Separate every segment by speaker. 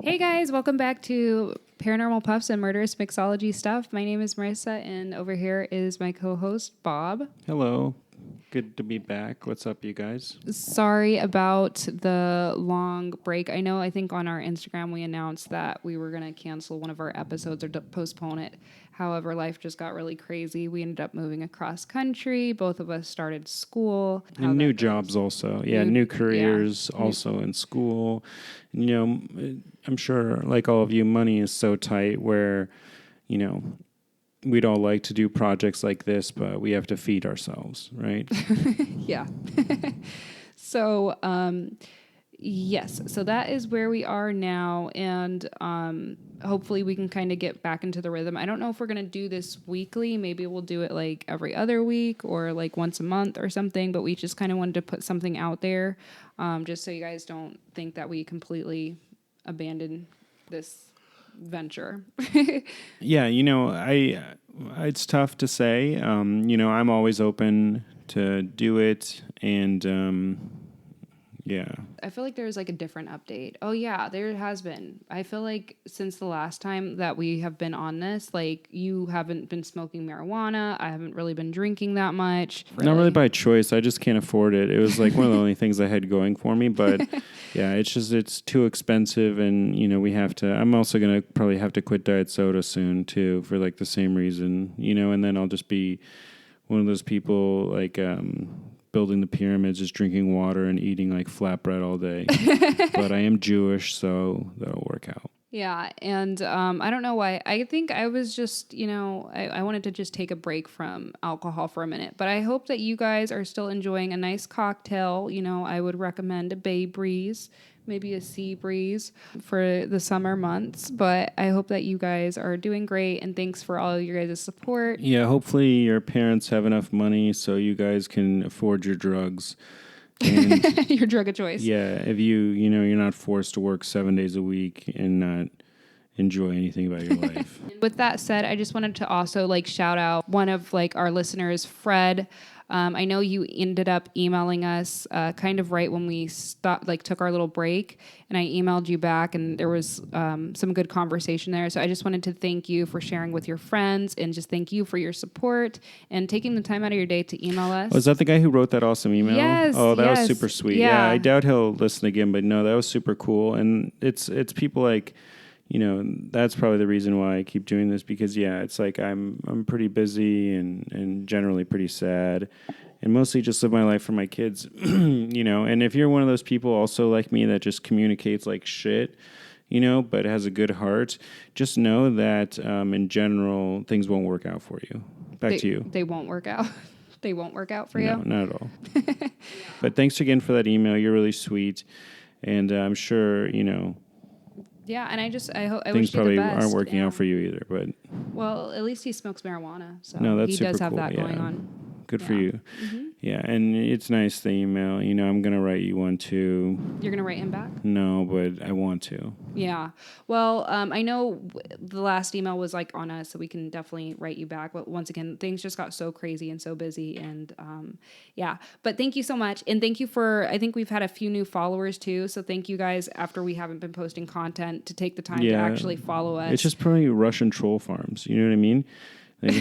Speaker 1: Hey guys, welcome back to Paranormal Puffs and Murderous Mixology stuff. My name is Marissa, and over here is my co-host Bob.
Speaker 2: Hello. Good to be back. What's up, you guys?
Speaker 1: Sorry about the long break. I think on our Instagram we announced that we were going to cancel one of our episodes or postpone it. However, life just got really crazy. We ended up moving across country. Both of us started school.
Speaker 2: And new jobs also. Yeah, new careers also in school. You know, I'm sure, like all of you, money is so tight where, you know, we'd all like to do projects like this, but we have to feed ourselves, right?
Speaker 1: Yeah. So, yes. So that is where we are now. And hopefully we can kind of get back into the rhythm. I don't know if we're going to do this weekly. Maybe we'll do it like every other week or like once a month or something. But we just kind of wanted to put something out there just so you guys don't think that we completely abandoned this venture.
Speaker 2: Yeah, it's tough to say. I'm always open to do it. And yeah.
Speaker 1: I feel like there's like a different update. Oh yeah, there has been. I feel like since the last time that we have been on this, like you haven't been smoking marijuana. I haven't really been drinking that much.
Speaker 2: Not really by choice. I just can't afford it. It was like one of the only things I had going for me. But yeah, it's too expensive. And, I'm also going to probably have to quit diet soda soon too for like the same reason, and then I'll just be one of those people like, building the pyramids, just drinking water and eating like flatbread all day. But I am Jewish, so that'll work out.
Speaker 1: Yeah, and I don't know why. I think I was just, I wanted to just take a break from alcohol for a minute. But I hope that you guys are still enjoying a nice cocktail. I would recommend a Bay Breeze, maybe a Sea Breeze for the summer months. But I hope that you guys are doing great, and thanks for all your guys' support.
Speaker 2: Yeah, hopefully your parents have enough money so you guys can afford your drugs.
Speaker 1: And your drug of choice.
Speaker 2: Yeah, if you're not forced to work 7 days a week and not enjoy anything about your life.
Speaker 1: With that said, I just wanted to also shout out one of our listeners, Fred. I know you ended up emailing us kind of right when we took our little break, and I emailed you back, and there was some good conversation there. So I just wanted to thank you for sharing with your friends, and just thank you for your support and taking the time out of your day to email us.
Speaker 2: Was that the guy who wrote that awesome email?
Speaker 1: Yes.
Speaker 2: Oh, that was super sweet. Yeah, I doubt he'll listen again, but no, that was super cool. And it's people like, that's probably the reason why I keep doing this, because it's like I'm pretty busy and generally pretty sad, and mostly just live my life for my kids, and if you're one of those people also like me that just communicates like shit, but has a good heart, just know that in general things won't work out for you. Back to you.
Speaker 1: They won't work out. They won't work out for you?
Speaker 2: No, not at all. But thanks again for that email. You're really sweet, and I'm sure,
Speaker 1: Yeah, and I hope
Speaker 2: things probably aren't working out for you either, but
Speaker 1: well, at least he smokes marijuana, so
Speaker 2: no, that's
Speaker 1: he
Speaker 2: super
Speaker 1: does have
Speaker 2: cool.
Speaker 1: that going on.
Speaker 2: Good for you. Mm-hmm. Yeah, and it's nice, the email. I'm going to write you one too.
Speaker 1: You're going to write him back?
Speaker 2: No, but I want to. Yeah.
Speaker 1: Well, I know the last email was on us, so we can definitely write you back. But once again, things just got so crazy and so busy. And yeah, but thank you so much. And thank you I think we've had a few new followers too. So thank you guys, after we haven't been posting content, to take the time to actually follow us.
Speaker 2: It's just probably Russian troll farms. You know what I mean?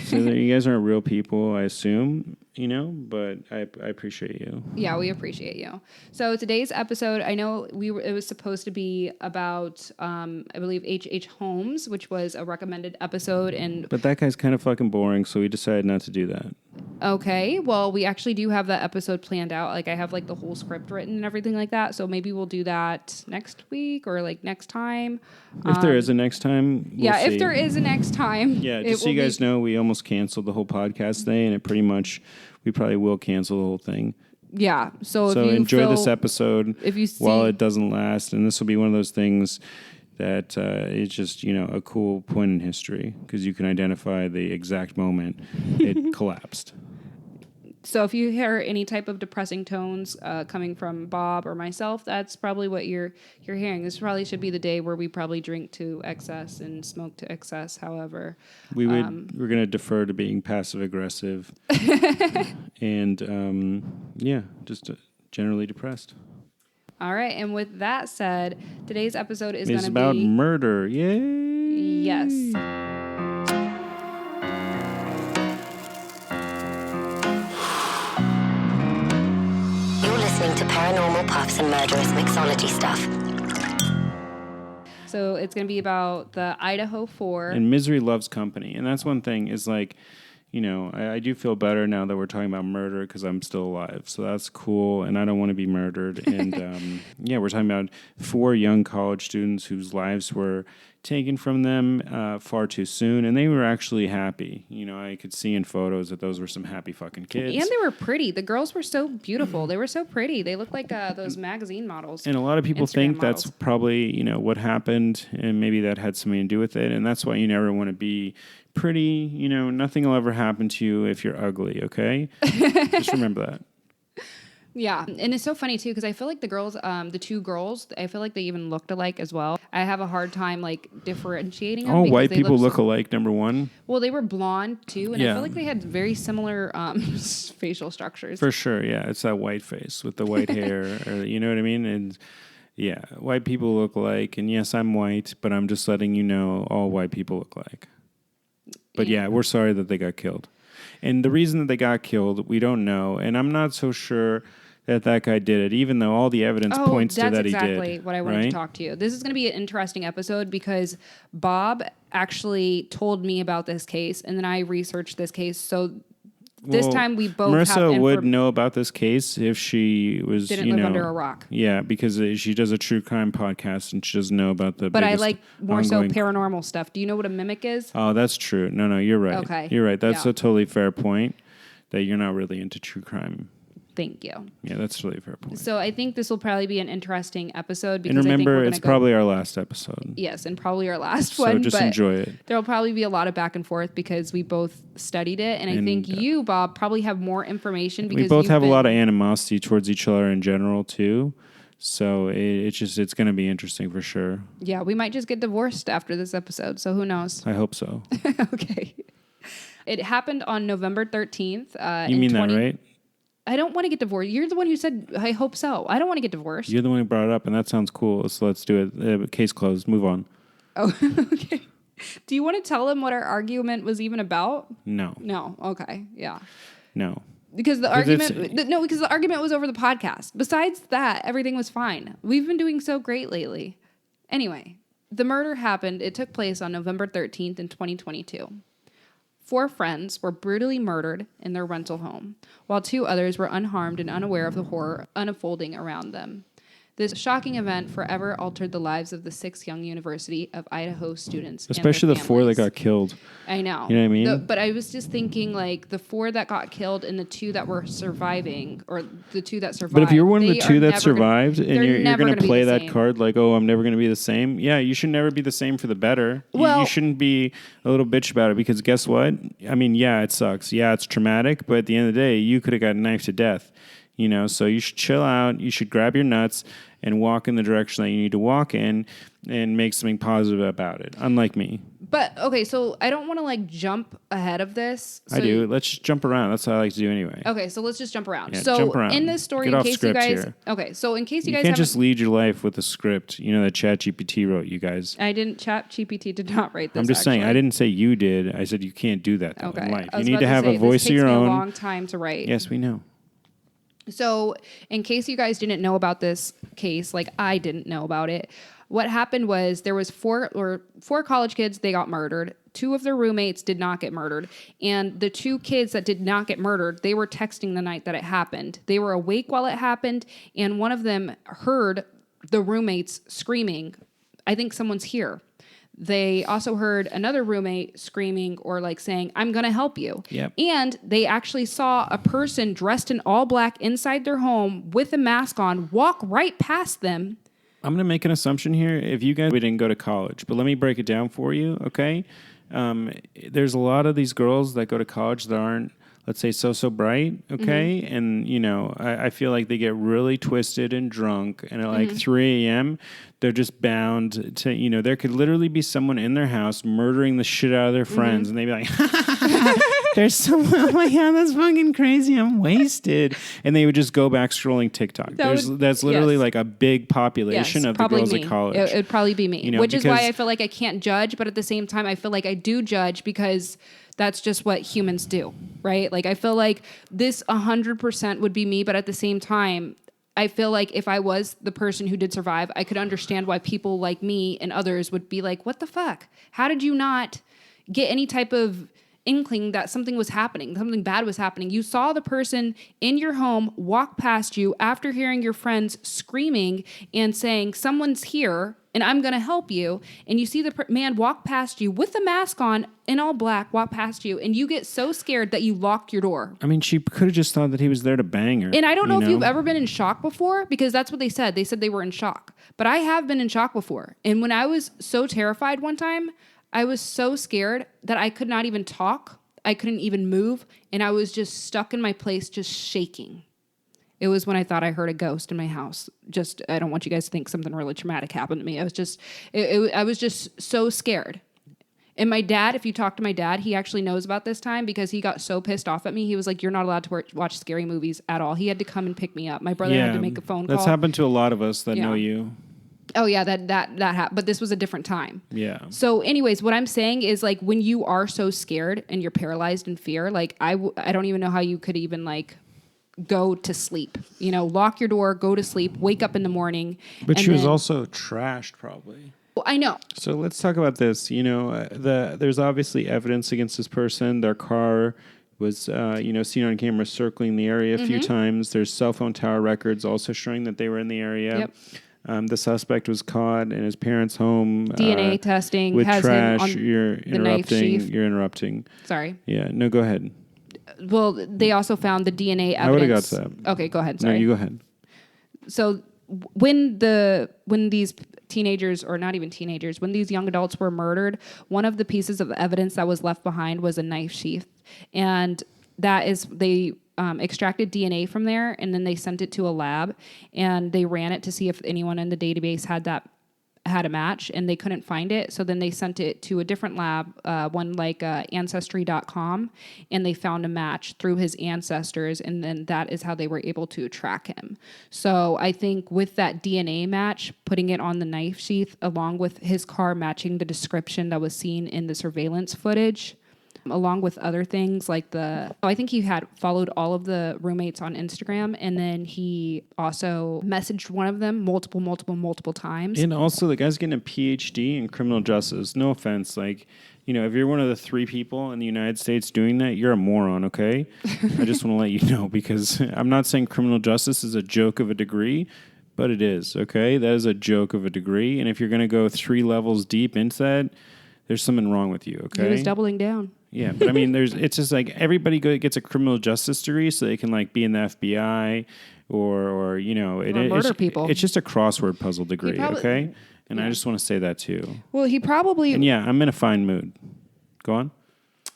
Speaker 2: So you guys aren't real people, I assume, but I appreciate you.
Speaker 1: Yeah, we appreciate you. So today's episode, I know it was supposed to be about, I believe, H.H. Holmes, which was a recommended episode.
Speaker 2: But that guy's kind of fucking boring, so we decided not to do that.
Speaker 1: Okay, well, we actually do have that episode planned out. I have the whole script written and everything like that. So maybe we'll do that next week or next time.
Speaker 2: If there is a next time, we'll see.
Speaker 1: If there is a next time.
Speaker 2: Yeah, just so you guys know, we almost canceled the whole podcast thing, and we probably will cancel the whole thing.
Speaker 1: Yeah, so if you
Speaker 2: enjoy this episode while it doesn't last, and this will be one of those things that it's just, a cool point in history, because you can identify the exact moment it collapsed.
Speaker 1: So if you hear any type of depressing tones coming from Bob or myself, that's probably what you're hearing. This probably should be the day where we probably drink to excess and smoke to excess. However,
Speaker 2: we're going to defer to being passive aggressive and just generally depressed.
Speaker 1: All right. And with that said, today's episode is going to be...
Speaker 2: It's about murder. Yay!
Speaker 1: Yes.
Speaker 3: You're listening to Paranormal Puffs and Murderous Mixology stuff.
Speaker 1: So it's going to be about the Idaho 4.
Speaker 2: And misery loves company. And that's one thing is like, you know, I do feel better now that we're talking about murder because I'm still alive. So that's cool. And I don't want to be murdered. And yeah, we're talking about 4 young college students whose lives were taken from them far too soon. And they were actually happy. You know, I could see in photos that those were some happy fucking kids.
Speaker 1: And they were pretty. The girls were so beautiful. They were so pretty. They looked like those magazine models.
Speaker 2: And a lot of people
Speaker 1: Instagram
Speaker 2: think
Speaker 1: models.
Speaker 2: that's probably, you know, what happened. And maybe that had something to do with it. And that's why you never want to be pretty. You know, nothing will ever happen to you if you're ugly, okay? Just remember that.
Speaker 1: Yeah. And it's so funny, too, because I feel like the girls, the 2 girls, I feel like they even looked alike as well. I have a hard time, like, differentiating them.
Speaker 2: Oh,
Speaker 1: because
Speaker 2: white
Speaker 1: they
Speaker 2: people
Speaker 1: look
Speaker 2: look alike, number one.
Speaker 1: Well, they were blonde, too, and
Speaker 2: Yeah.
Speaker 1: I feel like they had very similar facial structures.
Speaker 2: For sure, yeah. It's that white face with the white hair, or you know what I mean? And yeah, white people look alike. And yes, I'm white, but I'm just letting you know all white people look alike. But yeah, we're sorry that they got killed. And the reason that they got killed, we don't know. And I'm not so sure that guy did it, even though all the evidence points to that he did.
Speaker 1: That's exactly what I wanted to talk to you. This is going to be an interesting episode because Bob actually told me about this case, and then I researched this case. So this time we both
Speaker 2: Marissa would know about this case if she was,
Speaker 1: didn't live under a rock.
Speaker 2: Yeah, because she does a true crime podcast and she doesn't know about the.
Speaker 1: But I like more so paranormal stuff. Do you know what a mimic is?
Speaker 2: Oh, that's true. No, you're right.
Speaker 1: Okay,
Speaker 2: you're right. That's a totally fair point. That you're not really into true crime.
Speaker 1: Thank you.
Speaker 2: Yeah, that's really a fair point.
Speaker 1: So I think this will probably be an interesting episode. Because
Speaker 2: and remember,
Speaker 1: I think
Speaker 2: it's probably our last episode.
Speaker 1: Yes, and probably our last one.
Speaker 2: So just enjoy it.
Speaker 1: There'll probably be a lot of back and forth because we both studied it. And I think you, Bob, probably have more information. Because
Speaker 2: we both have a lot of animosity towards each other in general, too. So it's going to be interesting for sure.
Speaker 1: Yeah, we might just get divorced after this episode. So who knows?
Speaker 2: I hope so.
Speaker 1: Okay. It happened on November 13th.
Speaker 2: You mean that, right?
Speaker 1: I don't want to get divorced. You're the one who said, I hope so. I don't want to get divorced.
Speaker 2: You're the one who brought it up, and that sounds cool. So let's do it. Case closed. Move on.
Speaker 1: Oh, okay. Do you want to tell them what our argument was even about?
Speaker 2: No.
Speaker 1: No. Okay. Yeah.
Speaker 2: No.
Speaker 1: Because the argument was over the podcast. Besides that, everything was fine. We've been doing so great lately. Anyway, the murder happened. It took place on November 13th in 2022. 4 friends were brutally murdered in their rental home, while 2 others were unharmed and unaware of the horror unfolding around them. This shocking event forever altered the lives of the 6 young University of Idaho students.
Speaker 2: Especially the 4 that got killed.
Speaker 1: I know.
Speaker 2: You know what I mean?
Speaker 1: But I was just thinking, like, the 4 that got killed and the 2 that were surviving, or the 2 that survived.
Speaker 2: But if you're one of the 2 that survived and you're going to play that card like, oh, I'm never going to be the same. Yeah, you should never be the same for the better. Well, you shouldn't be a little bitch about it because guess what? I mean, yeah, it sucks. Yeah, it's traumatic. But at the end of the day, you could have got knifed to death. You know, so you should chill out. You should grab your nuts and walk in the direction that you need to walk in and make something positive about it, unlike me.
Speaker 1: But, okay, so I don't want to, like, jump ahead of this. So
Speaker 2: I do. Let's just jump around. That's what I like to do anyway.
Speaker 1: Okay, so let's just jump around.
Speaker 2: Yeah,
Speaker 1: so
Speaker 2: jump around.
Speaker 1: In this story,
Speaker 2: Get
Speaker 1: in
Speaker 2: off
Speaker 1: case you guys...
Speaker 2: here.
Speaker 1: Okay, so in case you guys
Speaker 2: can't just lead your life with a script, you know, that ChatGPT wrote you guys.
Speaker 1: ChatGPT did not write this,
Speaker 2: I'm just saying, I didn't say you did. I said you can't do that though, in life. You need to have a voice of your own.
Speaker 1: This takes me a long time to write.
Speaker 2: Yes, we know.
Speaker 1: So, in case you guys didn't know about this case, like I didn't know about it, what happened was there was 4 college kids, they got murdered. 2 of their roommates did not get murdered. And the 2 kids that did not get murdered, they were texting the night that it happened. They were awake while it happened, and one of them heard the roommates screaming, I think someone's here. They also heard another roommate screaming or like saying, I'm going to help you.
Speaker 2: Yep.
Speaker 1: And they actually saw a person dressed in all black inside their home with a mask on walk right past them.
Speaker 2: I'm going to make an assumption here. If you guys didn't go to college, but let me break it down for you, okay? There's a lot of these girls that go to college that aren't, let's say, so bright, okay? Mm-hmm. And, you know, I feel like they get really twisted and drunk, and at like 3 a.m., they're just bound to, you know, there could literally be someone in their house murdering the shit out of their friends, and they'd be like, there's someone. Oh my God, that's fucking crazy. I'm wasted. And they would just go back scrolling TikTok. That's literally like a big population of the girls
Speaker 1: me.
Speaker 2: at college.
Speaker 1: It would probably be me,
Speaker 2: you know,
Speaker 1: which is why I feel like I can't judge, but at the same time, I feel like I do judge because that's just what humans do, right? Like I feel like this 100% would be me, but at the same time, I feel like if I was the person who did survive, I could understand why people like me and others would be like, what the fuck? How did you not get any type of inkling that something was happening, something bad was happening? You saw the person in your home walk past you after hearing your friends screaming and saying, someone's here and I'm going to help you. And you see the man walk past you with a mask on in all black, walk past you. And you get so scared that you lock your door.
Speaker 2: I mean, she could have just thought that he was there to bang her.
Speaker 1: And I don't know if you've ever been in shock before, because that's what they said. They said they were in shock. But I have been in shock before. And when I was so terrified one time, I was so scared that I could not even talk. I couldn't even move. And I was just stuck in my place, just shaking. It was when I thought I heard a ghost in my house. Just, I don't want you guys to think something really traumatic happened to me. I was just, I was just so scared. And my dad, if you talk to my dad, he actually knows about this time because he got so pissed off at me. He was like, you're not allowed to watch scary movies at all. He had to come and pick me up. My brother had to make a phone call.
Speaker 2: That's happened to a lot of us that know you.
Speaker 1: Oh yeah, that happened. But this was a different time.
Speaker 2: Yeah.
Speaker 1: So anyways, what I'm saying is like when you are so scared and you're paralyzed in fear, like I don't even know how you could even like go to sleep, you know, lock your door, go to sleep, wake up in the morning.
Speaker 2: But she was also trashed probably.
Speaker 1: Well, I know.
Speaker 2: So let's talk about this. You know, there's obviously evidence against this person. Their car was, seen on camera circling the area a few times. There's cell phone tower records also showing that they were in the area. Yep. The suspect was caught in his parents' home.
Speaker 1: DNA testing
Speaker 2: with
Speaker 1: has
Speaker 2: trash.
Speaker 1: him on
Speaker 2: You're
Speaker 1: the knife sheath.
Speaker 2: You're interrupting.
Speaker 1: Sorry.
Speaker 2: Yeah. No, go ahead.
Speaker 1: Well, they also found the DNA evidence.
Speaker 2: I would have got to that.
Speaker 1: Okay, go ahead. Sorry.
Speaker 2: No, you go ahead.
Speaker 1: So when these teenagers, or not even teenagers, when these young adults were murdered, one of the pieces of evidence that was left behind was a knife sheath. And they extracted DNA from there, and then they sent it to a lab, and they ran it to see if anyone in the database had a match, and they couldn't find it. So then they sent it to a different lab, one like Ancestry.com, and they found a match through his ancestors, and then that is how they were able to track him. So I think with that DNA match, putting it on the knife sheath, along with his car matching the description that was seen in the surveillance footage, along with other things like I think he had followed all of the roommates on Instagram, and then he also messaged one of them multiple times.
Speaker 2: And also the guy's getting a PhD in criminal justice. No offense. Like, you know, if you're one of the 3 people in the United States doing that, you're a moron, okay? I just want to let you know, because I'm not saying criminal justice is a joke of a degree, but it is, okay? That is a joke of a degree. And if you're going to go 3 levels deep into that, there's something wrong with you, okay?
Speaker 1: He was doubling down.
Speaker 2: Yeah, but I mean, it's just like everybody gets a criminal justice degree so they can like be in the FBI or
Speaker 1: murder people.
Speaker 2: It's just a crossword puzzle degree, okay? And I just want to say that too.
Speaker 1: Well, he probably...
Speaker 2: And yeah, I'm in a fine mood. Go on.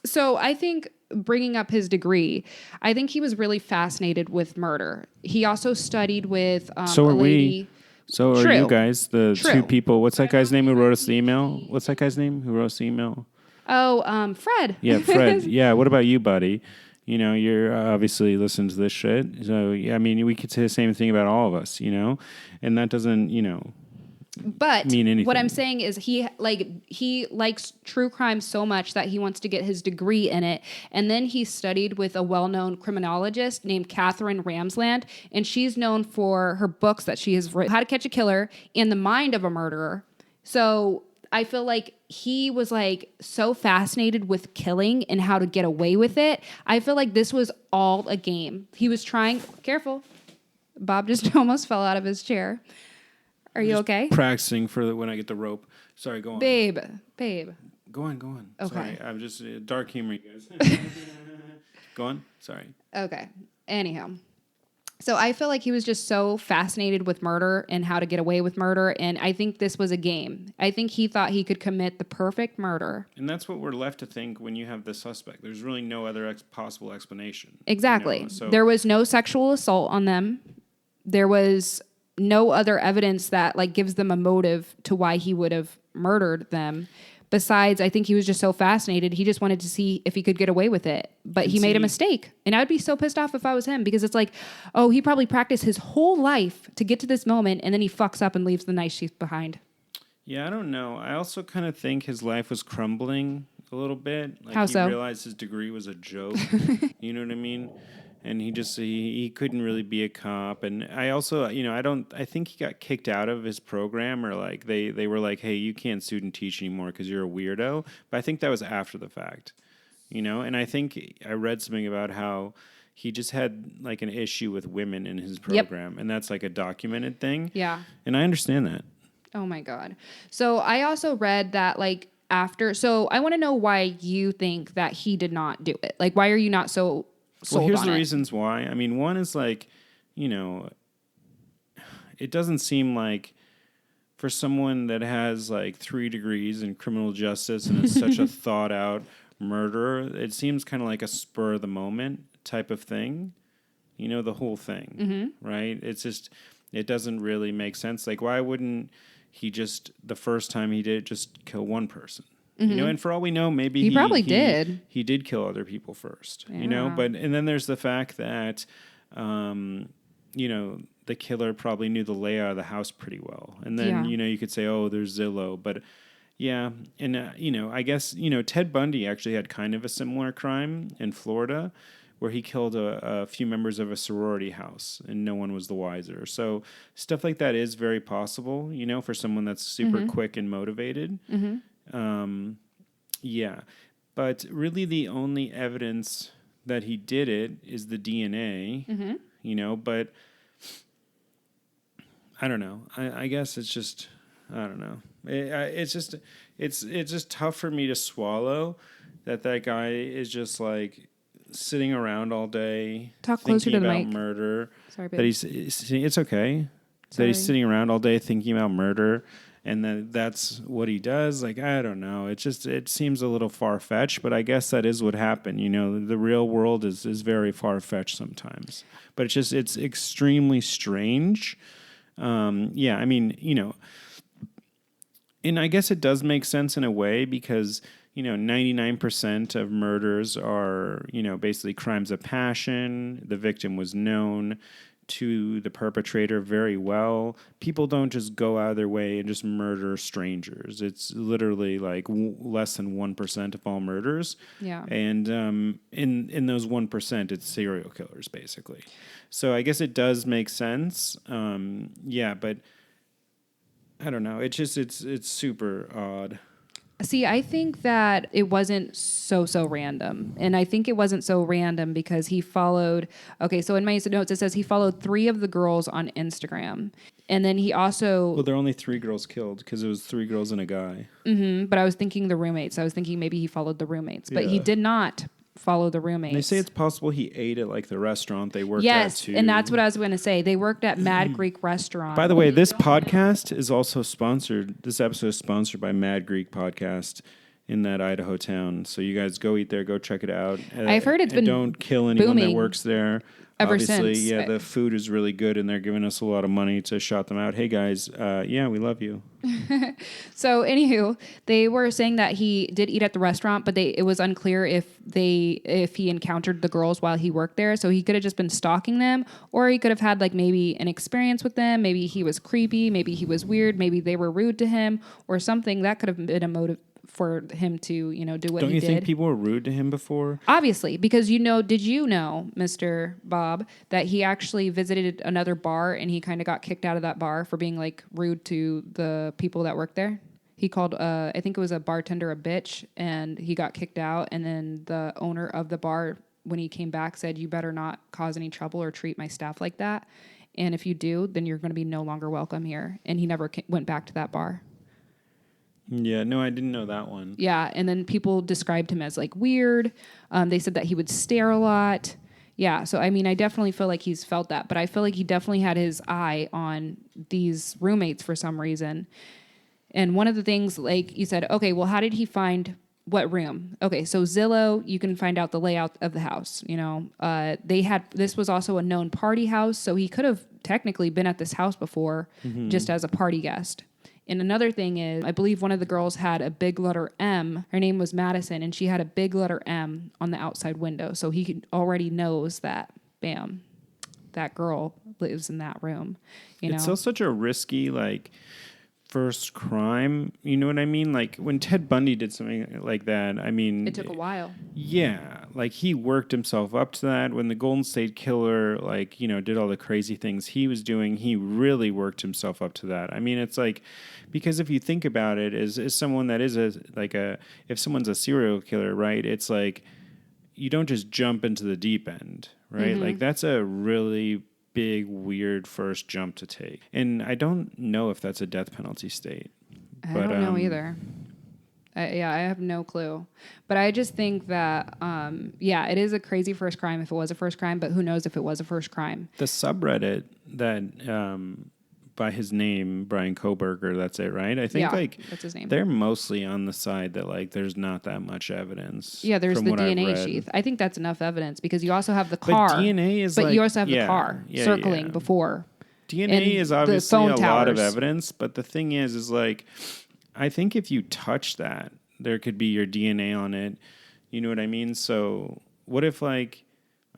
Speaker 1: So I think bringing up his degree, I think he was really fascinated with murder. He also studied with
Speaker 2: so
Speaker 1: a
Speaker 2: are
Speaker 1: lady...
Speaker 2: we. So are you guys, the 2 people. What's that guy's name who wrote us the email? What's that guy's name who wrote us the email?
Speaker 1: Oh, Fred.
Speaker 2: Yeah, Fred. Yeah, what about you, buddy? You know, you're obviously listening to this shit. So, yeah, I mean, we could say the same thing about all of us, you know? And that doesn't,
Speaker 1: but
Speaker 2: mean anything.
Speaker 1: What I'm saying is he likes true crime so much that he wants to get his degree in it. And then he studied with a well-known criminologist named Catherine Ramsland. And she's known for her books that she has written, How to Catch a Killer and The Mind of a Murderer. So I feel like he was like so fascinated with killing and how to get away with it. I feel like this was all a game. He was trying... Careful. Bob just almost fell out of his chair. Are you okay?
Speaker 2: Practicing for when I get the rope. Sorry, go on.
Speaker 1: Babe.
Speaker 2: Go on.
Speaker 1: Okay.
Speaker 2: Sorry, I'm just dark humor, you guys. Go on. Sorry.
Speaker 1: Okay. Anyhow. So I feel like he was just so fascinated with murder and how to get away with murder. And I think this was a game. I think he thought he could commit the perfect murder.
Speaker 2: And that's what we're left to think when you have the suspect. There's really no other possible explanation.
Speaker 1: Exactly.
Speaker 2: You know? So
Speaker 1: there was no sexual assault on them. There was no other evidence that like gives them a motive to why he would have murdered them. Besides, I think he was just so fascinated. He just wanted to see if he could get away with it. But he made a mistake. And I'd be so pissed off if I was him, because it's like, oh, he probably practiced his whole life to get to this moment, and then he fucks up and leaves the nice sheath behind.
Speaker 2: Yeah, I don't know. I also kind of think his life was crumbling a little bit. Like
Speaker 1: How so?
Speaker 2: He realized his degree was a joke. You know what I mean? And he just he couldn't really be a cop. And I also, I think he got kicked out of his program, or like they were like, hey, you can't student teach anymore because you're a weirdo. But I think that was after the fact, and I think I read something about how he just had like an issue with women in his program. And that's like a documented thing.
Speaker 1: Yeah.
Speaker 2: And I understand that.
Speaker 1: Oh my God. So I also read that so I want to know why you think that he did not do it. Like, why are you not so sold on it?
Speaker 2: Well, here's the reasons why. I mean, one is like, it doesn't seem like for someone that has like 3 degrees in criminal justice and is such a thought out murderer, it seems kind of like a spur of the moment type of thing, the whole thing, right? It's just, it doesn't really make sense. Like, why wouldn't he just, the first time he did, just kill one person? And for all we know, maybe
Speaker 1: he probably did.
Speaker 2: He did kill other people first,
Speaker 1: Yeah.
Speaker 2: But, and then there's the fact that, the killer probably knew the layout of the house pretty well. And then, you could say, oh, there's Zillow. But, yeah. And, I guess, Ted Bundy actually had kind of a similar crime in Florida, where he killed a few members of a sorority house and no one was the wiser. So stuff like that is very possible, for someone that's super quick and motivated. Yeah. But really the only evidence that he did it is the DNA, but I don't know. I guess it's just, I don't know. It's just tough for me to swallow that guy is just like sitting around all day,
Speaker 1: talk closer to the mic.
Speaker 2: Murder.
Speaker 1: Sorry, babe.
Speaker 2: That it's okay. That he's sitting around all day thinking about murder, and that's what he does. Like, I don't know. It seems a little far fetched, but I guess that is what happened. The real world is very far fetched sometimes, but it's extremely strange. Yeah, I mean, and I guess it does make sense in a way because 99% of murders are, basically crimes of passion. The victim was known to the perpetrator very well. People don't just go out of their way and just murder strangers. It's literally like less than 1% of all murders.
Speaker 1: Yeah.
Speaker 2: And in those 1%, it's serial killers, basically. So I guess it does make sense. Yeah, but I don't know. It's super odd.
Speaker 1: See, I think that it wasn't so random. And I think it wasn't so random because he followed... Okay, so in my notes, it says he followed 3 of the girls on Instagram. And then he also...
Speaker 2: Well, there are only 3 girls killed because it was 3 girls and a guy.
Speaker 1: But I was thinking the roommates. I was thinking maybe he followed the roommates. But he did not follow the roommates.
Speaker 2: And they say it's possible he ate at like the restaurant they worked at
Speaker 1: Yes,
Speaker 2: too.
Speaker 1: and that's what I was going to say. They worked at Mad Greek Restaurant.
Speaker 2: By the way, this podcast is also sponsored. This episode is sponsored by Mad Greek Podcast in that Idaho town. So you guys go eat there, go check it out.
Speaker 1: I've heard it's been
Speaker 2: don't kill anyone that works there.
Speaker 1: Ever
Speaker 2: Obviously,
Speaker 1: since.
Speaker 2: yeah, the food is really good, and they're giving us a lot of money to shout them out. Hey guys, yeah, we love you.
Speaker 1: So, anywho, they were saying that he did eat at the restaurant, but it was unclear if he encountered the girls while he worked there. So he could have just been stalking them, or he could have had like maybe an experience with them. Maybe he was creepy. Maybe he was weird. Maybe they were rude to him, or something. That could have been a motive for him to, do what he did.
Speaker 2: Don't you think people were rude to him before?
Speaker 1: Obviously, because did you know, Mr. Bob, that he actually visited another bar and he kind of got kicked out of that bar for being like rude to the people that worked there? He called, I think it was a bartender, a bitch, and he got kicked out. And then the owner of the bar, when he came back, said, "You better not cause any trouble or treat my staff like that. And if you do, then you're going to be no longer welcome here." And he never went back to that bar.
Speaker 2: Yeah, no, I didn't know that one.
Speaker 1: Yeah, and then people described him as like weird. They said that he would stare a lot. Yeah, so I mean, I definitely feel like he's felt that, but I feel like he definitely had his eye on these roommates for some reason. And one of the things, like you said, okay, well, how did he find what room? Okay, so Zillow, you can find out the layout of the house. This was also a known party house, so he could have technically been at this house before just as a party guest. And another thing is, I believe one of the girls had a big letter M. Her name was Madison, and she had a big letter M on the outside window. So he already knows that, bam, that girl lives in that room.
Speaker 2: It's still such a risky, like, first crime. You know what I mean? Like, when Ted Bundy did something like that, I mean...
Speaker 1: It took a while.
Speaker 2: Yeah. Like, he worked himself up to that. When the Golden State Killer, like, you know, did all the crazy things he was doing, he really worked himself up to that. I mean, it's like... Because if you think about it, as someone that is if someone's a serial killer, right, it's like you don't just jump into the deep end, right? Like that's a really big, weird first jump to take. And I don't know if that's a death penalty state.
Speaker 1: I don't know either. I have no clue. But I just think that, it is a crazy first crime if it was a first crime, but who knows if it was a first crime.
Speaker 2: The subreddit that... by his name, Bryan Kohberger, that's it, right? I think
Speaker 1: that's his name.
Speaker 2: They're mostly on the side that like there's not that much evidence.
Speaker 1: Yeah, there's the DNA sheath. I think that's enough evidence because you also have the car.
Speaker 2: But DNA is
Speaker 1: you also have the car circling before.
Speaker 2: DNA is obviously a lot of evidence, but the thing is like I think if you touch that, there could be your DNA on it. You know what I mean? So what if like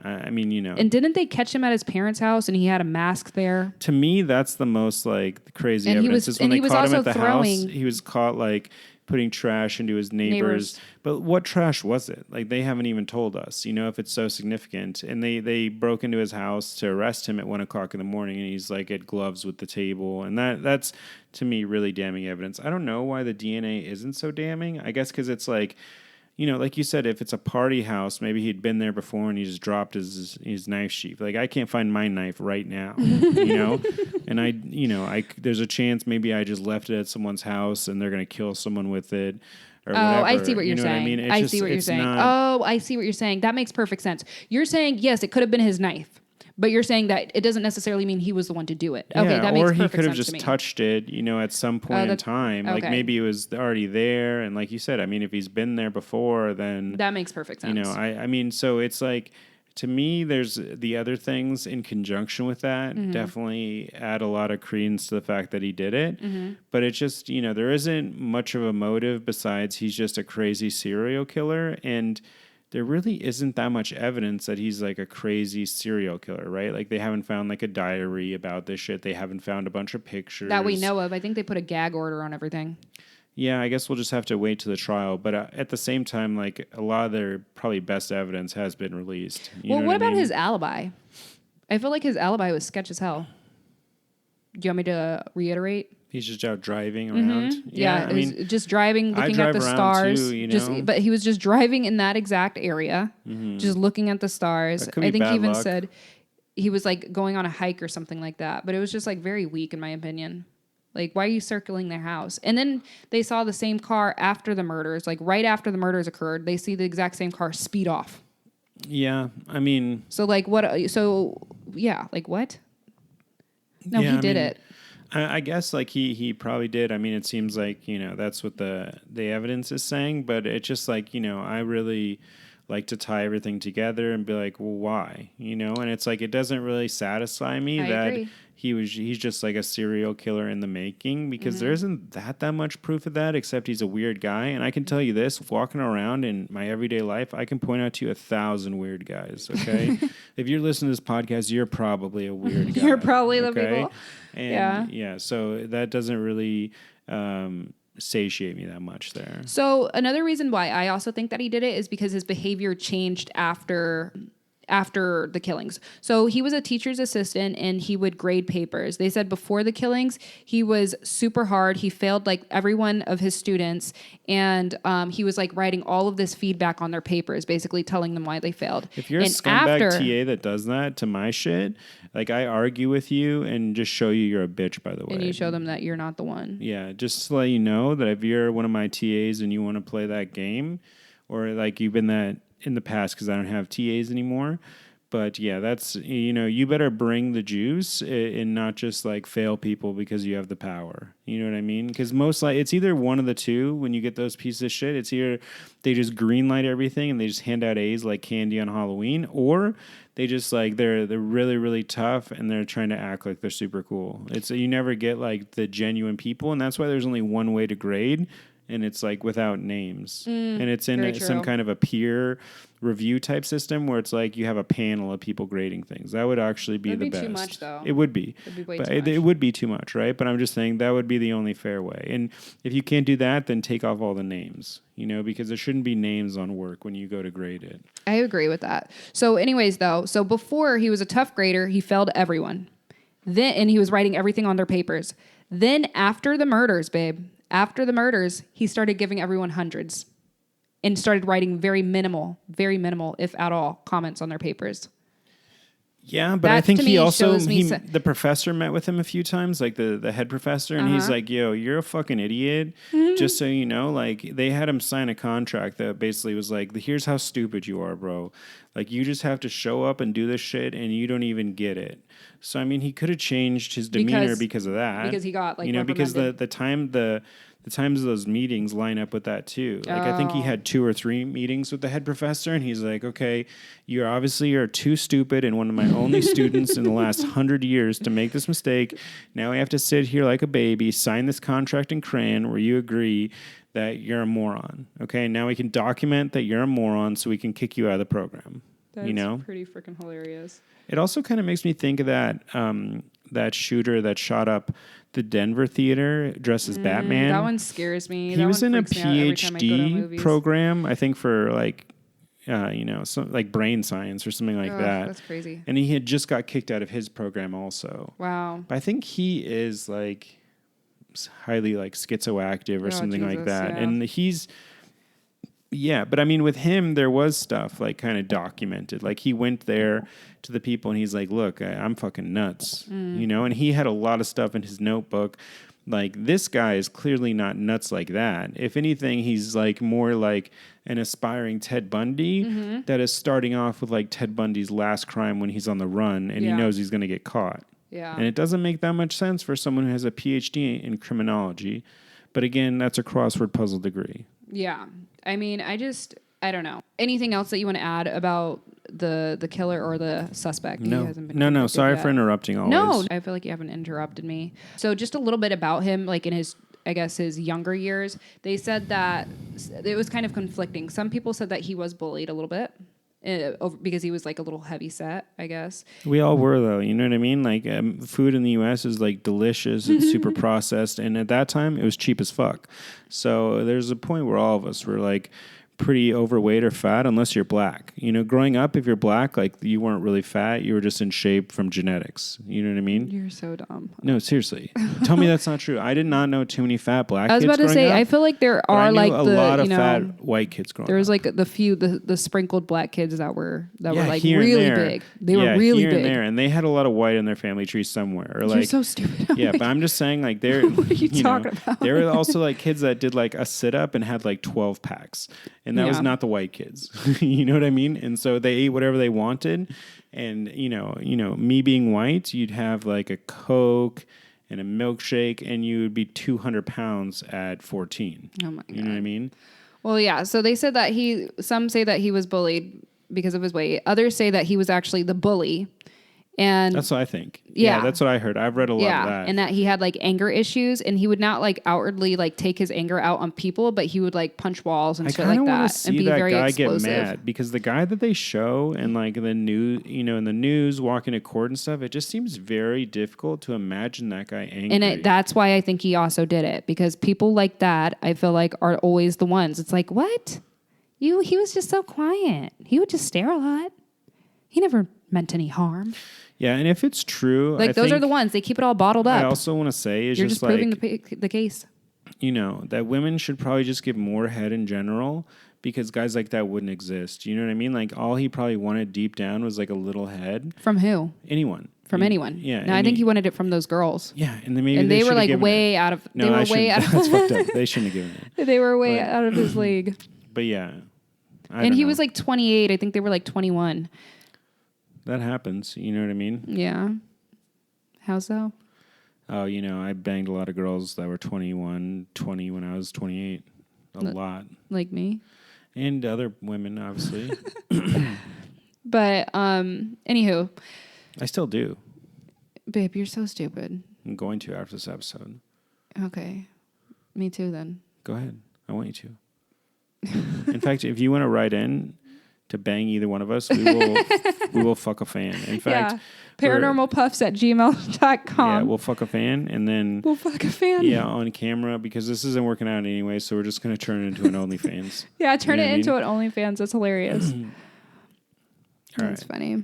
Speaker 2: I mean, you know.
Speaker 1: And didn't they catch him at his parents' house and he had a mask there?
Speaker 2: To me, that's the most like crazy evidence. Is when they caught him at the house, he was caught like putting trash into his neighbors. But what trash was it? Like they haven't even told us, you know, if it's so significant. And they broke into his house to arrest him at 1:00 in the morning and he's like at gloves with the table. And that's to me really damning evidence. I don't know why the DNA isn't so damning. I guess because it's like, you know, like you said, if it's a party house, maybe he'd been there before and he just dropped his knife sheath. Like, I can't find my knife right now, you know? And there's a chance maybe I just left it at someone's house and they're going to kill someone with it or whatever.
Speaker 1: I see what you're saying.
Speaker 2: What I mean?
Speaker 1: I see what you're saying. I see what you're saying. That makes perfect sense. You're saying, yes, it could have been his knife. But you're saying that it doesn't necessarily mean he was the one to do it. Okay, that makes perfect sense to me. Or he could have just
Speaker 2: touched it, you know, at some point in time. Like maybe it was already there. And like you said, I mean, if he's been there before, then...
Speaker 1: That makes perfect sense.
Speaker 2: You know, I mean, so it's like, to me, there's the other things in conjunction with that definitely add a lot of credence to the fact that he did it. But it's just, you know, there isn't much of a motive besides he's just a crazy serial killer. And... there really isn't that much evidence that he's like a crazy serial killer, right? Like they haven't found like a diary about this shit. They haven't found a bunch of pictures.
Speaker 1: That we know of. I think they put a gag order on everything.
Speaker 2: Yeah, I guess we'll just have to wait to the trial. But at the same time, like a lot of their probably best evidence has been released.
Speaker 1: Well, what about his alibi? I feel like his alibi was sketch as hell. Do you want me to reiterate?
Speaker 2: He's just out driving around.
Speaker 1: Yeah, I mean, just driving, looking at the stars. Too, you know? But he was just driving in that exact area, just looking at the stars. I think he even said he was like going on a hike or something like that. But it was just like very weak in my opinion. Like, why are you circling their house? And then they saw the same car after the murders, like right after the murders occurred. They see the exact same car speed off.
Speaker 2: Yeah, I mean.
Speaker 1: So like what? So yeah, like what? No, he did it.
Speaker 2: I guess like he probably did. I mean, it seems like, you know, that's what the evidence is saying, but it's just like, you know, I really like to tie everything together and be like, well, why? You know, and it's like it doesn't really satisfy me that he's just like a serial killer in the making because there isn't that much proof of that except he's a weird guy. And I can tell you this, walking around in my everyday life, I can point out to you 1,000 weird guys, okay? If you're listening to this podcast, you're probably a weird guy.
Speaker 1: You're probably the people.
Speaker 2: And so that doesn't really satiate me that much there.
Speaker 1: So another reason why I also think that he did it is because his behavior changed after the killings. So he was a teacher's assistant and he would grade papers. They said before the killings, he was super hard. He failed like every one of his students. And he was like writing all of this feedback on their papers, basically telling them why they failed.
Speaker 2: If you're a scumbag TA that does that to my shit, like I argue with you and just show you you're a bitch, by the way.
Speaker 1: And you show them that you're not the one.
Speaker 2: Yeah, just to let you know that if you're one of my TAs and you want to play that game, or like you've been that in the past because I don't have TAs anymore, But yeah, that's, you better bring the juice and not just like fail people because you have the power. You know what I mean? Because it's either one of the two when you get those pieces of shit. It's either they just green light everything and they just hand out A's like candy on Halloween, or they just like they're really, really tough and they're trying to act like they're super cool. You never get like the genuine people, and that's why there's only one way to grade. And it's like without names. And it's in some kind of a peer review type system where it's like you have a panel of people grading things. That would actually be the best.
Speaker 1: It'd be too much, though.
Speaker 2: It would be.
Speaker 1: It'd be way
Speaker 2: but
Speaker 1: too much.
Speaker 2: It would be too much, right? But I'm just saying that would be the only fair way. And if you can't do that, then take off all the names, because there shouldn't be names on work when you go to grade it.
Speaker 1: I agree with that. So anyways, though, before he was a tough grader, he failed everyone. And he was writing everything on their papers. Then after the murders, after the murders, he started giving everyone hundreds and started writing very minimal, if at all, comments on their papers.
Speaker 2: Yeah, but I think he also, the professor met with him a few times, like the head professor, and he's like, yo, you're a fucking idiot. Just so you know, like they had him sign a contract that basically was like, here's how stupid you are, bro. Like you just have to show up and do this shit and you don't even get it. So, I mean, he could have changed his demeanor because of that.
Speaker 1: Because he got like,
Speaker 2: because the times of those meetings line up with that too. Like I think he had 2 or 3 meetings with the head professor, and he's like, okay, you're too stupid and one of my only students in the last 100 years to make this mistake. Now we have to sit here like a baby, sign this contract in crayon where you agree that you're a moron. Okay, now we can document that you're a moron so we can kick you out of the program.
Speaker 1: That's pretty freaking hilarious.
Speaker 2: It also kind of makes me think of that shooter that shot up the Denver theater dressed as Batman.
Speaker 1: That one scares me.
Speaker 2: He was in a PhD program, I think, for like, like brain science or something like that.
Speaker 1: That's crazy.
Speaker 2: And he had just got kicked out of his program also.
Speaker 1: Wow.
Speaker 2: But I think he is like highly like schizoactive or something like that.
Speaker 1: Yeah.
Speaker 2: And but I mean, with him, there was stuff like kind of documented. Like he went there to the people and he's like, look, I'm fucking nuts, and he had a lot of stuff in his notebook. Like this guy is clearly not nuts like that. If anything, he's like more like an aspiring Ted Bundy that is starting off with like Ted Bundy's last crime when he's on the run and he knows he's going to get caught.
Speaker 1: Yeah.
Speaker 2: And it doesn't make that much sense for someone who has a PhD in criminology. But again, that's a crossword puzzle degree.
Speaker 1: Yeah. I mean, I don't know. Anything else that you want to add about the killer or the suspect?
Speaker 2: No. Sorry for interrupting always.
Speaker 1: No, I feel like you haven't interrupted me. So just a little bit about him, like in his younger years. They said that it was kind of conflicting. Some people said that he was bullied a little bit. Because he was like a little heavy set, I guess.
Speaker 2: We all were, though. You know what I mean? Like food in the U.S. is like delicious. It's super processed. And at that time, it was cheap as fuck. So there's a point where all of us were like pretty overweight or fat unless you're black. Growing up, if you're black, like you weren't really fat. You were just in shape from genetics. You know what I mean?
Speaker 1: You're so dumb.
Speaker 2: No, seriously. Tell me that's not true. I did not know too many fat black kids.
Speaker 1: I was about to say,
Speaker 2: up,
Speaker 1: I feel like there are like
Speaker 2: a lot of fat white kids growing up.
Speaker 1: There was like the sprinkled black kids that were like
Speaker 2: here
Speaker 1: really big. They were really
Speaker 2: here
Speaker 1: big.
Speaker 2: And there, and they had a lot of white in their family tree somewhere. Or
Speaker 1: You're so stupid.
Speaker 2: Yeah, but I'm just saying, like, they're
Speaker 1: what are you talking about?
Speaker 2: There were also like kids that did like a sit up and had like 12 packs, and that was not the white kids. You know what I mean? And so they ate whatever they wanted, and me being white, you'd have like a Coke and a milkshake, and you would be 200 pounds at 14.
Speaker 1: Oh my God.
Speaker 2: You know what I mean?
Speaker 1: Well, yeah. So they said that some say that he was bullied because of his weight. Others say that he was actually the bully. And
Speaker 2: that's what I think.
Speaker 1: Yeah,
Speaker 2: that's what I heard. I've read a lot of that.
Speaker 1: And that he had like anger issues, and he would not like outwardly like take his anger out on people, but he would like punch walls and shit like that, and be very explosive.
Speaker 2: Get mad because the guy that they show in like the news, in the news, walking to court and stuff, it just seems very difficult to imagine that guy angry.
Speaker 1: And that's why I think he also did it, because people like that, I feel like, are always the ones. It's like, what? He was just so quiet. He would just stare a lot. He never meant any harm.
Speaker 2: Yeah, and if it's true,
Speaker 1: like those are the ones, they keep it all bottled up.
Speaker 2: I also want to say is
Speaker 1: you're just proving the case.
Speaker 2: That women should probably just give more head in general, because guys like that wouldn't exist. You know what I mean? Like all he probably wanted deep down was like a little head.
Speaker 1: From who?
Speaker 2: Anyone.
Speaker 1: From anyone.
Speaker 2: Yeah.
Speaker 1: No, I think he wanted it from those girls.
Speaker 2: Yeah, and then they
Speaker 1: were like way out of.
Speaker 2: No, that's fucked up. They shouldn't have given it.
Speaker 1: They were way out of his league.
Speaker 2: But yeah,
Speaker 1: and he was like 28. I think they were like 21.
Speaker 2: that happens. You know what I mean?
Speaker 1: Yeah. How so?
Speaker 2: Oh, I banged a lot of girls that were 21, 20 when I was 28. A lot.
Speaker 1: Like me?
Speaker 2: And other women, obviously.
Speaker 1: But, anywho.
Speaker 2: I still do.
Speaker 1: Babe, you're so stupid.
Speaker 2: I'm going to after this episode.
Speaker 1: Okay. Me too, then.
Speaker 2: Go ahead. I want you to. In fact, if you want to write in to bang either one of us, we will fuck a fan. In fact,
Speaker 1: paranormalpuffs@gmail.com.
Speaker 2: Yeah, we'll fuck a fan and then
Speaker 1: we'll fuck a fan.
Speaker 2: Yeah, on camera because this isn't working out anyway, so we're just gonna turn it into an OnlyFans.
Speaker 1: Yeah, turn it into an OnlyFans. That's hilarious. That's funny.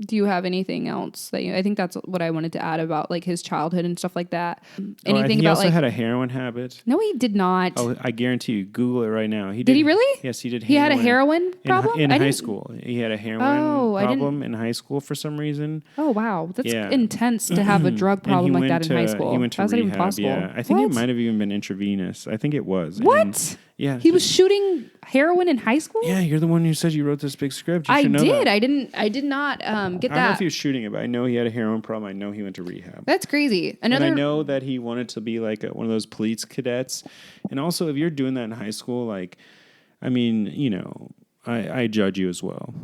Speaker 1: Do you have anything else that I think that's what I wanted to add about like his childhood and stuff like that. Anything
Speaker 2: he
Speaker 1: about
Speaker 2: also had a heroin habit.
Speaker 1: No, he did not.
Speaker 2: Oh, I guarantee you. Google it right now.
Speaker 1: Did he really?
Speaker 2: Yes, he did.
Speaker 1: He had a heroin problem
Speaker 2: in high school. He had a heroin problem in high school for some reason.
Speaker 1: Oh wow, that's intense to have a drug problem like that in high school.
Speaker 2: He went to
Speaker 1: That's
Speaker 2: rehab.
Speaker 1: Not even possible.
Speaker 2: Yeah, I think it might have even been intravenous. I think it was.
Speaker 1: What?
Speaker 2: Yeah,
Speaker 1: he was shooting heroin in high school.
Speaker 2: Yeah, you're the one who said you wrote this big script. I
Speaker 1: did. I did not get that.
Speaker 2: I don't know if he was shooting it, but I know he had a heroin problem. I know he went to rehab.
Speaker 1: That's crazy.
Speaker 2: And I know that he wanted to be like one of those police cadets. And also, if you're doing that in high school, like, I mean, I judge you as well.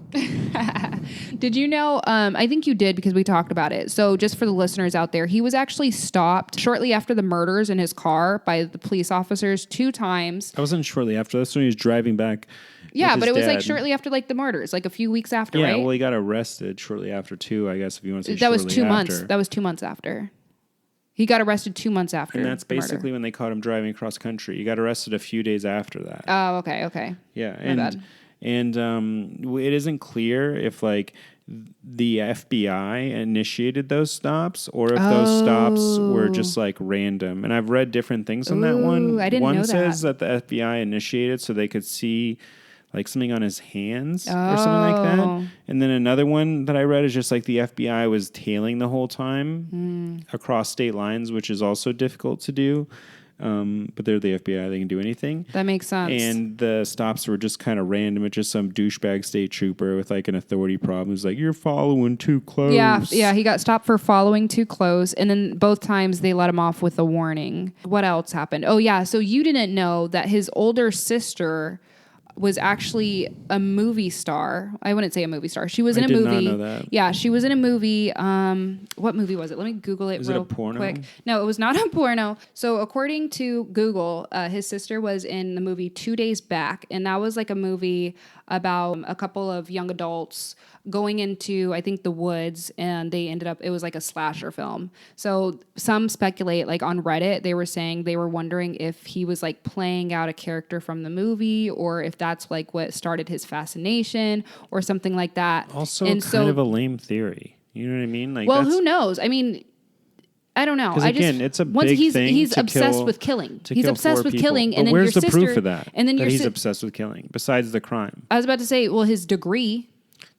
Speaker 1: Did you know? I think you did because we talked about it. So just for the listeners out there, he was actually stopped shortly after the murders in his car by the police officers 2 times.
Speaker 2: I wasn't shortly after. That's when he was driving back.
Speaker 1: Yeah, but it was like shortly after like the murders, like a few weeks after, right?
Speaker 2: Yeah, well, he got arrested shortly after too, I guess, if you want to say
Speaker 1: that was 2
Speaker 2: after.
Speaker 1: months. That was 2 months after. He got arrested 2 months after.
Speaker 2: And that's basically when they caught him driving across country. He got arrested a few days after that.
Speaker 1: Oh, okay.
Speaker 2: Yeah,
Speaker 1: My bad.
Speaker 2: And it isn't clear if like the FBI initiated those stops or if those stops were just like random. And I've read different things on that one.
Speaker 1: I didn't know that.
Speaker 2: One says that the FBI initiated so they could see like something on his hands or something like that. And then another one that I read is just like the FBI was tailing the whole time across state lines, which is also difficult to do. But they're the FBI. They can do anything.
Speaker 1: That makes sense.
Speaker 2: And the stops were just kind of random. It's just some douchebag state trooper with like an authority problem who's like, you're following too close.
Speaker 1: Yeah. He got stopped for following too close. And then both times they let him off with a warning. What else happened? Oh, yeah. So you didn't know that his older sister was actually a movie star. I wouldn't say a movie star. She was in a movie. I did not know that. Yeah, she was in a movie. What movie was it? Let me Google it real quick. No, it was not a porno. So according to Google, his sister was in the movie 2 Days Back. And that was like a movie about a couple of young adults going into, I think, the woods, and they ended up, it was like a slasher film. So some speculate, like on Reddit, they were saying they were wondering if he was like playing out a character from the movie or if that's like what started his fascination or something like that.
Speaker 2: Also kind of a lame theory. You know what I mean? Like,
Speaker 1: well, who knows? I mean, I don't know.
Speaker 2: Because again, it's a big thing.
Speaker 1: He's obsessed with killing. He's obsessed with killing, and then
Speaker 2: where's
Speaker 1: your
Speaker 2: the
Speaker 1: sister,
Speaker 2: proof of that?
Speaker 1: And then
Speaker 2: that he's obsessed with killing, besides the crime.
Speaker 1: I was about to say, well, his degree.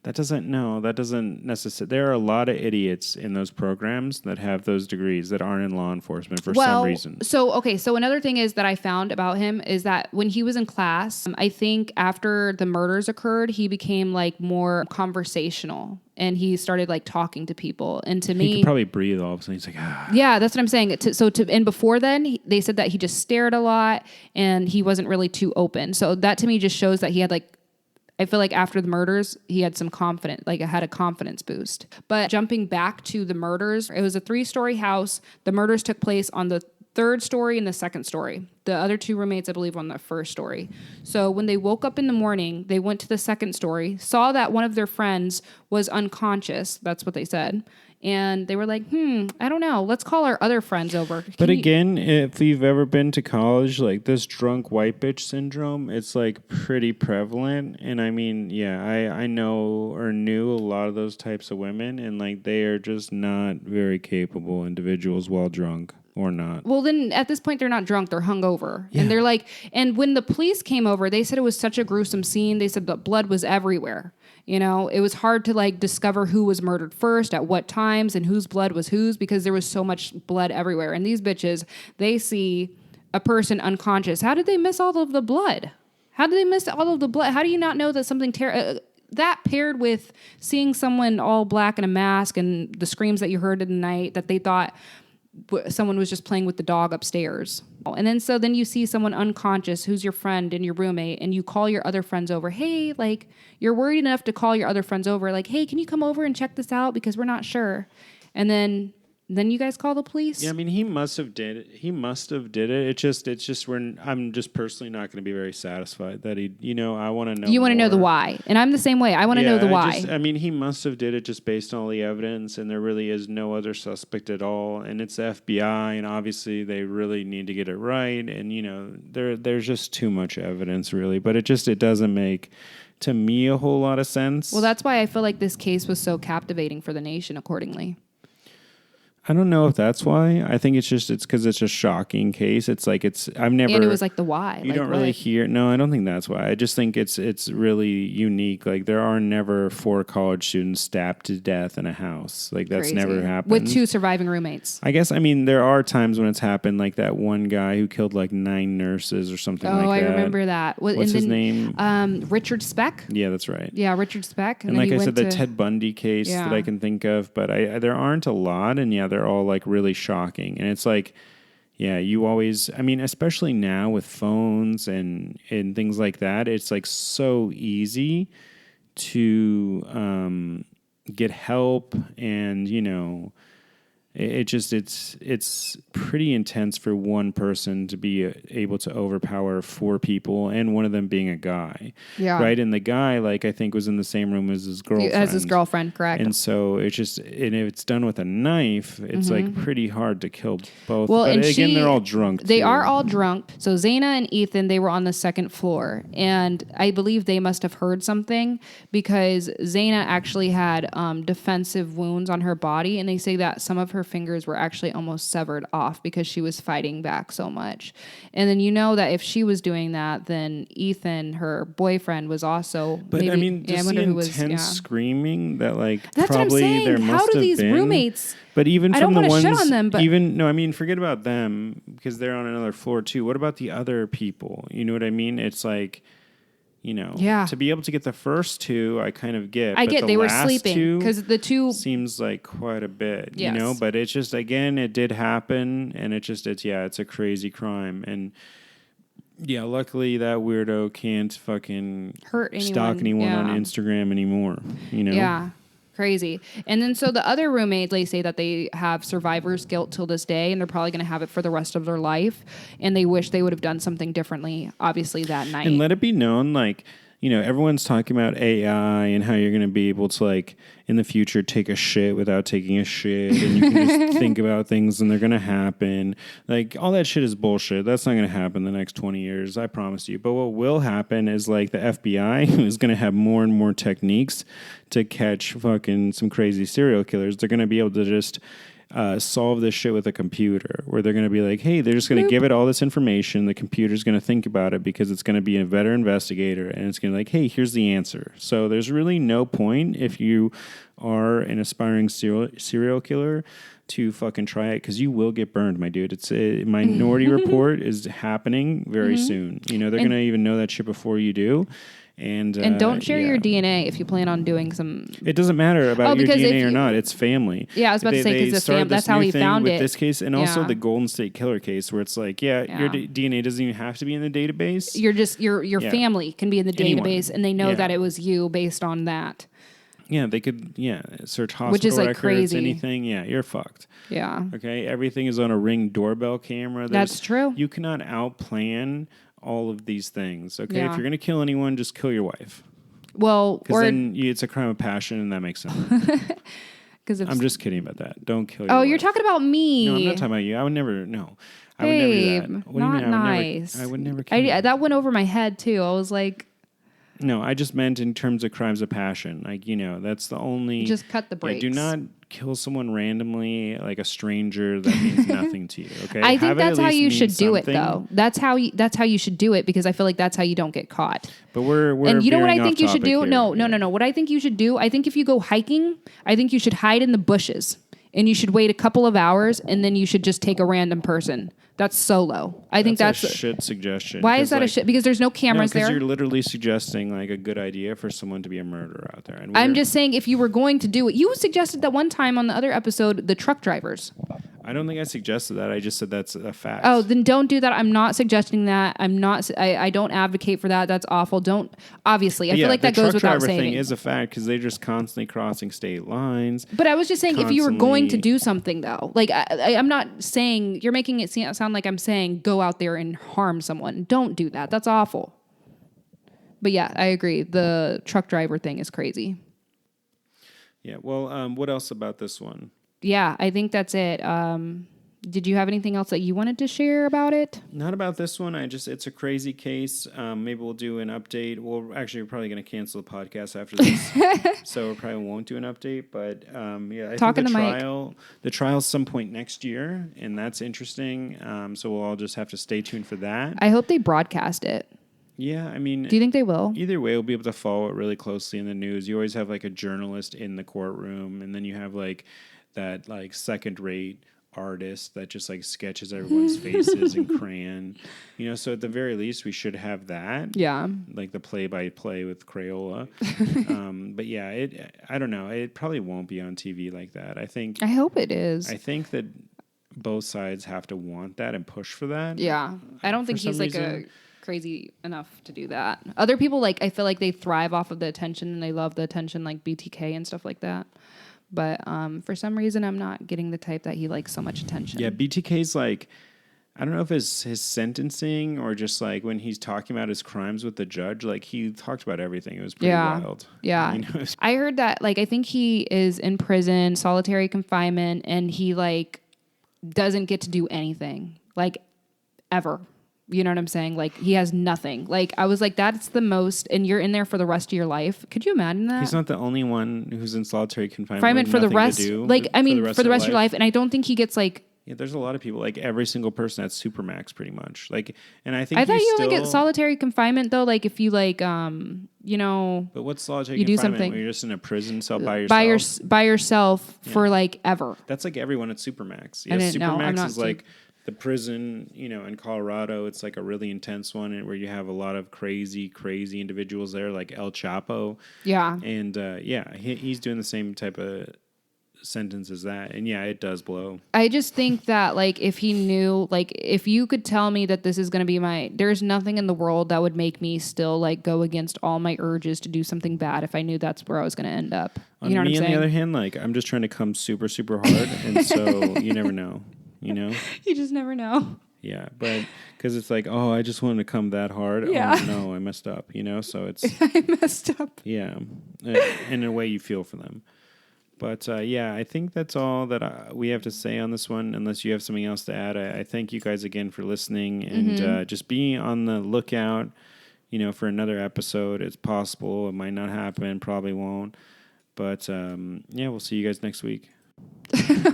Speaker 2: That doesn't necessarily. There are a lot of idiots in those programs that have those degrees that aren't in law enforcement for some reason.
Speaker 1: So another thing is that I found about him is that when he was in class, I think after the murders occurred, he became like more conversational and he started like talking to people. And to me,
Speaker 2: he could probably breathe all of a sudden. He's like, ah.
Speaker 1: Yeah, that's what I'm saying. And before then, they said that he just stared a lot and he wasn't really too open. So that to me just shows that he had like, I feel like after the murders, he had some confidence, like had a confidence boost. But jumping back to the murders, it was a 3-story house. The murders took place on the 3rd story and the 2nd story. The other 2 roommates, I believe, on the 1st story. So when they woke up in the morning, they went to the 2nd story, saw that one of their friends was unconscious. That's what they said. And they were like, I don't know. Let's call our other friends over.
Speaker 2: But again, if you've ever been to college, like this drunk white bitch syndrome, it's like pretty prevalent. And I mean, yeah, I know or knew a lot of those types of women. And like they are just not very capable individuals while drunk. Or not.
Speaker 1: Well, then at this point, they're not drunk. They're hungover. Yeah. And they're like, and when the police came over, they said it was such a gruesome scene. They said that blood was everywhere. You know, it was hard to like discover who was murdered first, at what times, and whose blood was whose because there was so much blood everywhere. And these bitches, they see a person unconscious. How did they miss all of the blood? How did they miss all of the blood? How do you not know that something that paired with seeing someone all black in a mask and the screams that you heard in the night that they thought someone was just playing with the dog upstairs. And then you see someone unconscious who's your friend and your roommate, and you call your other friends over. Hey, like, you're worried enough to call your other friends over, like, hey, can you come over and check this out because we're not sure. And then you guys call the police?
Speaker 2: Yeah, I mean, he must have did it. It's just I'm just personally not going to be very satisfied that I want to know.
Speaker 1: You want to know the why. And I'm the same way. I want to know the why.
Speaker 2: He must have did it just based on all the evidence, and there really is no other suspect at all. And it's the FBI, and obviously they really need to get it right. And, there's just too much evidence, really. But it doesn't make, to me, a whole lot of sense.
Speaker 1: Well, that's why I feel like this case was so captivating for the nation accordingly.
Speaker 2: I don't know if that's why. I think it's because it's a shocking case. I've never.
Speaker 1: And it was like the why.
Speaker 2: You don't really hear. No, I don't think that's why. I just think it's really unique. Like, there are never 4 college students stabbed to death in a house. Like, that's
Speaker 1: Crazy.
Speaker 2: never happened.
Speaker 1: With 2 surviving roommates.
Speaker 2: I guess, there are times when it's happened, like that one guy who killed like 9 nurses or something like that.
Speaker 1: Oh, I remember that.
Speaker 2: What's his name?
Speaker 1: Richard Speck.
Speaker 2: Yeah, that's right.
Speaker 1: Yeah, Richard Speck.
Speaker 2: And like I said, the Ted Bundy case that I can think of, but there aren't a lot, and they're all like really shocking. And it's like, you always, especially now with phones and things like that, it's like so easy to get help, and it's pretty intense for one person to be able to overpower 4 people, and one of them being a guy. Yeah. Right? And the guy, like, I think was in the same room as his girlfriend.
Speaker 1: As his girlfriend, correct.
Speaker 2: And so and if it's done with a knife, it's like pretty hard to kill both.
Speaker 1: Well,
Speaker 2: but
Speaker 1: and
Speaker 2: again, they're all drunk.
Speaker 1: They are all drunk. So Zaina and Ethan, they were on the 2nd floor, and I believe they must have heard something, because Zaina actually had defensive wounds on her body, and they say that some of her fingers were actually almost severed off because she was fighting back so much. And then that if she was doing that, then Ethan, her boyfriend, was also.
Speaker 2: But just the intense screaming that, like,
Speaker 1: that's
Speaker 2: probably
Speaker 1: what I'm saying.
Speaker 2: There must
Speaker 1: How do
Speaker 2: have
Speaker 1: these
Speaker 2: been.
Speaker 1: Roommates?
Speaker 2: But even
Speaker 1: I
Speaker 2: from
Speaker 1: don't
Speaker 2: the ones,
Speaker 1: shit on them, but
Speaker 2: forget about them, because they're on another floor too. What about the other people? You know what I mean? It's like, to be able to get the first 2, I kind of get.
Speaker 1: I get they were sleeping, because the 2
Speaker 2: seems like quite a bit, But it's just, again, it did happen, and it's a crazy crime, and luckily that weirdo can't fucking stalk anyone on Instagram anymore.
Speaker 1: Yeah. Crazy. And then so the other roommates, they say that they have survivor's guilt till this day, and they're probably going to have it for the rest of their life. And they wish they would have done something differently, obviously, that night.
Speaker 2: And let it be known, like, everyone's talking about AI and how you're going to be able to, like, in the future, take a shit without taking a shit, and you can just think about things and they're going to happen. Like, all that shit is bullshit. That's not going to happen in the next 20 years, I promise you. But what will happen is, like, the FBI is going to have more and more techniques to catch fucking some crazy serial killers. They're going to be able to just solve this shit with a computer, where they're going to be like, hey, they're just going to give it all this information. The computer's going to think about it, because it's going to be a better investigator, and it's going to be like, hey, here's the answer. So there's really no point, if you are an aspiring serial killer, to fucking try it, because you will get burned, my dude. It's a Minority Report is happening very soon. They're going to even know that shit before you do. And
Speaker 1: don't share your DNA if you plan on doing some.
Speaker 2: It doesn't matter about your DNA or not. It's family.
Speaker 1: Yeah, I was about to say, because it's family. That's how he found it.
Speaker 2: This case, and also the Golden State Killer case, where it's like, your DNA doesn't even have to be in the database.
Speaker 1: You're just your family can be in the database, and they know that it was you based on that.
Speaker 2: Yeah, they could. Search hospital
Speaker 1: which is like
Speaker 2: records,
Speaker 1: crazy.
Speaker 2: Anything. Yeah, you're fucked.
Speaker 1: Yeah.
Speaker 2: Okay, everything is on a Ring doorbell camera.
Speaker 1: That's true.
Speaker 2: You cannot outplan all of these things. Okay, if you're gonna kill anyone, just kill your wife.
Speaker 1: Well,
Speaker 2: because then it's a crime of passion, and that makes sense. Because I'm just kidding about that. Don't kill your wife.
Speaker 1: You're talking about me.
Speaker 2: No, I'm not talking about you. I would never. No, I
Speaker 1: would never
Speaker 2: do that. What
Speaker 1: not
Speaker 2: do you mean?
Speaker 1: nice.
Speaker 2: I would never kill you.
Speaker 1: That went over my head too. I was like,
Speaker 2: no, I just meant in terms of crimes of passion. Like, that's the only.
Speaker 1: Just cut the brakes.
Speaker 2: Do not kill someone randomly, like a stranger. That means nothing to you. Okay.
Speaker 1: I think that's how you should do it, though. That's how you should do it, because I feel like that's how you don't get caught.
Speaker 2: But we're
Speaker 1: and you know what I think you should do? Here. No. What I think you should do? I think if you go hiking, I think you should hide in the bushes, and you should wait a couple of hours, and then you should just take a random person. That's so low. I think that's
Speaker 2: a shit suggestion.
Speaker 1: Why is that a shit? Because there's no cameras there.
Speaker 2: Because you're literally suggesting like a good idea for someone to be a murderer out there. And
Speaker 1: I'm just saying, if you were going to do it, you suggested that one time on the other episode, the truck drivers.
Speaker 2: I don't think I suggested that. I just said that's a fact.
Speaker 1: Oh, then don't do that. I'm not suggesting that. I don't advocate for that. That's awful. Don't. Obviously, I feel like that goes without saying. The truck driver thing
Speaker 2: is a fact because they're just constantly crossing state lines.
Speaker 1: But I was just saying, if you were going to do something, though, like I'm not saying, you're making it sound like I'm saying go out there and harm someone. Don't do that. That's awful. But yeah, I agree. The truck driver thing is crazy.
Speaker 2: Yeah. Well, what else about this one?
Speaker 1: Yeah, I think that's it. Did you have anything else that you wanted to share about it?
Speaker 2: Not about this one. It's a crazy case. Maybe we'll do an update. We're probably going to cancel the podcast after this, so we probably won't do an update. But yeah, I think the trial's some point next year, and that's interesting. So we'll all just have to stay tuned for that.
Speaker 1: I hope they broadcast it.
Speaker 2: Yeah, I mean...
Speaker 1: Do you think they will?
Speaker 2: Either way, we'll be able to follow it really closely in the news. You always have, like, a journalist in the courtroom, and then you have, like, that, like, second-rate artist that just, like, sketches everyone's faces in crayon. You know, so at the very least, we should have that.
Speaker 1: Yeah.
Speaker 2: Like, the play-by-play with Crayola. But, yeah, I don't know. It probably won't be on TV like that. I
Speaker 1: hope it is.
Speaker 2: I think that both sides have to want that and push for that.
Speaker 1: Yeah. I don't think he's, like, a... crazy enough to do that. Other people, like, I feel like they thrive off of the attention and they love the attention, like BTK and stuff like that. But for some reason, I'm not getting the type that he likes so much attention.
Speaker 2: Yeah, BTK's like, I don't know if it's his sentencing or just like when he's talking about his crimes with the judge, like he talked about everything. It was pretty wild.
Speaker 1: Yeah.
Speaker 2: You know,
Speaker 1: I heard that, like, I think he is in prison, solitary confinement, and he, like, doesn't get to do anything, like, ever. You know what I'm saying? Like, he has nothing. Like, I was like, that's the most, and you're in there for the rest of your life. Could you imagine that?
Speaker 2: He's not the only one who's in solitary confinement
Speaker 1: for the rest, like, I mean, for the rest of your life. And I don't think he gets, like...
Speaker 2: Yeah, there's a lot of people, like, every single person that's Supermax, pretty much. Like, and I think
Speaker 1: I thought you only get solitary confinement, though, like, if you, like, you know...
Speaker 2: But what's solitary
Speaker 1: confinement?
Speaker 2: Do something. When you're just in a prison cell by yourself?
Speaker 1: By yourself for, like, ever.
Speaker 2: That's, like, everyone at Supermax. Yeah, Supermax is, like... The prison, you know, in Colorado, it's like a really intense one where you have a lot of crazy individuals there, like El Chapo.
Speaker 1: Yeah.
Speaker 2: And, he's doing the same type of sentence as that. And, yeah, it does blow.
Speaker 1: I just think that, like, if he knew, like, if you could tell me that this is going to be there's nothing in the world that would make me still, like, go against all my urges to do something bad if I knew that's where I was going to end up. You know what I'm saying?
Speaker 2: On the other hand, like, I'm just trying to come super, super hard. And so you never know. You know?
Speaker 1: You just never know.
Speaker 2: Yeah, but because it's like, oh, I just wanted to come that hard.
Speaker 1: Yeah.
Speaker 2: Oh, no, I messed up, you know? So it's...
Speaker 1: I messed up.
Speaker 2: Yeah. In a way, you feel for them. But, I think that's all that we have to say on this one, unless you have something else to add. I thank you guys again for listening, and just be on the lookout, you know, for another episode. It's possible. It might not happen. Probably won't. But, we'll see you guys next week.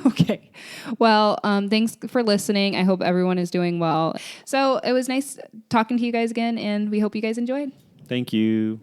Speaker 1: Okay. Well, thanks for listening. I hope everyone is doing well. So it was nice talking to you guys again, and we hope you guys enjoyed.
Speaker 2: Thank you.